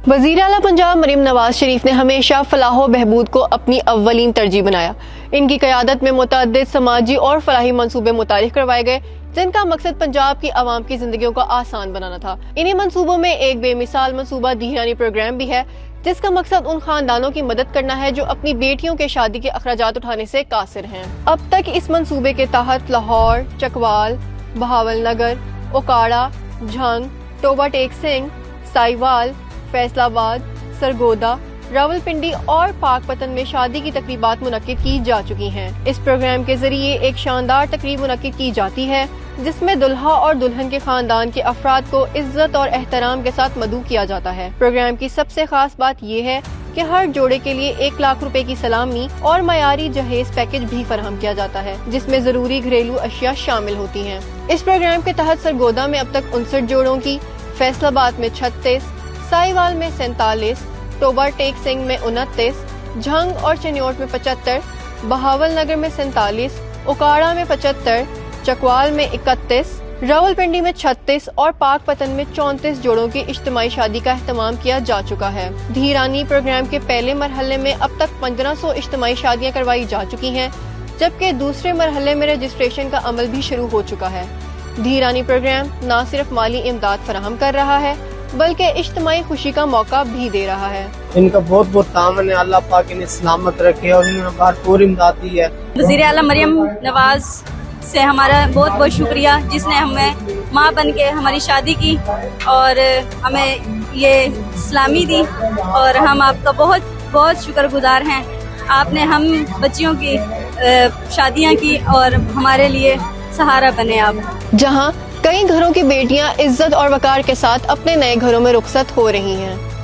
वज़ीर आला पंजाब मरीम नवाज शरीफ ने हमेशा फलाह व बहबूद को अपनी अव्वलीन तरजीह बनाया। इनकी क़यादत में मुतअद्दिद समाजी और फलाही मंसूबे मुतारिफ करवाए गए, जिनका मकसद पंजाब की आवाम की जिंदगियों को आसान बनाना था। इन्हीं मंसूबों में एक बेमिसाल मंसूबा धीरानी प्रोग्राम भी है, जिसका मकसद उन खानदानों की मदद करना है जो अपनी बेटियों के शादी के अखराजात उठाने से कासिर हैं। अब तक इस मंसूबे के तहत लाहौर, चकवाल, बहावलनगर, ओकाड़ा, झंग, टोबा टेक सिंह, साहिवाल, फैसलाबाद, सरगोदा, रावलपिंडी और पाकपतन में शादी की तकरीबात मुनक्किद की जा चुकी हैं। इस प्रोग्राम के जरिए एक शानदार तकरीब मुनक्किद की जाती है, जिसमें दुल्हा और दुल्हन के खानदान के अफराद को इज्जत और एहतराम के साथ मदऊ किया जाता है। प्रोग्राम की सबसे खास बात ये है कि हर जोड़े के लिए 1 लाख रुपए की सलामी और मयारी जहेज पैकेज भी फराहम किया जाता है, जिसमें जरूरी घरेलू अशिया शामिल होती हैं। इस प्रोग्राम के तहत सरगोदा में अब तक 59 जोड़ों की, फैसलाबाद में 36, साहिवाल में 47, टोबा टेक सिंह में 29, झंग और चनियोट में 75, बहावलनगर में 47, ओकाड़ा में 75, चकवाल में 31, रावलपिंडी में 36 और पाकपतन में 34 जोड़ों की इज्तिमाई शादी का एहतमाम किया जा चुका है। धीरानी प्रोग्राम के पहले मरहले में अब तक 1500 इज्तिमाई शादियां करवाई जा चुकी हैं, जबकि दूसरे मरहले में रजिस्ट्रेशन का अमल भी शुरू हो चुका है। धीरानी प्रोग्राम न सिर्फ माली इमदाद फराहम कर रहा है, बल्कि इज्तिमाई खुशी का मौका भी दे रहा है। इनका बहुत बहुत तामन है, अल्लाह पाक इन्हें सलामत रखे और इन्होंने भरपूर इमदाद दी है। वज़ीर आला मरियम नवाज से हमारा बहुत बहुत शुक्रिया, जिसने हमें माँ बन के हमारी शादी की और हमें ये सलामी दी, और हम आपका बहुत बहुत शुक्रगुजार हैं। आपने हम बच्चियों की शादियाँ की और हमारे लिए सहारा बने आप। जहाँ कई घरों की बेटियां इज्जत और वकार के साथ अपने नए घरों में रुखसत हो रही हैं।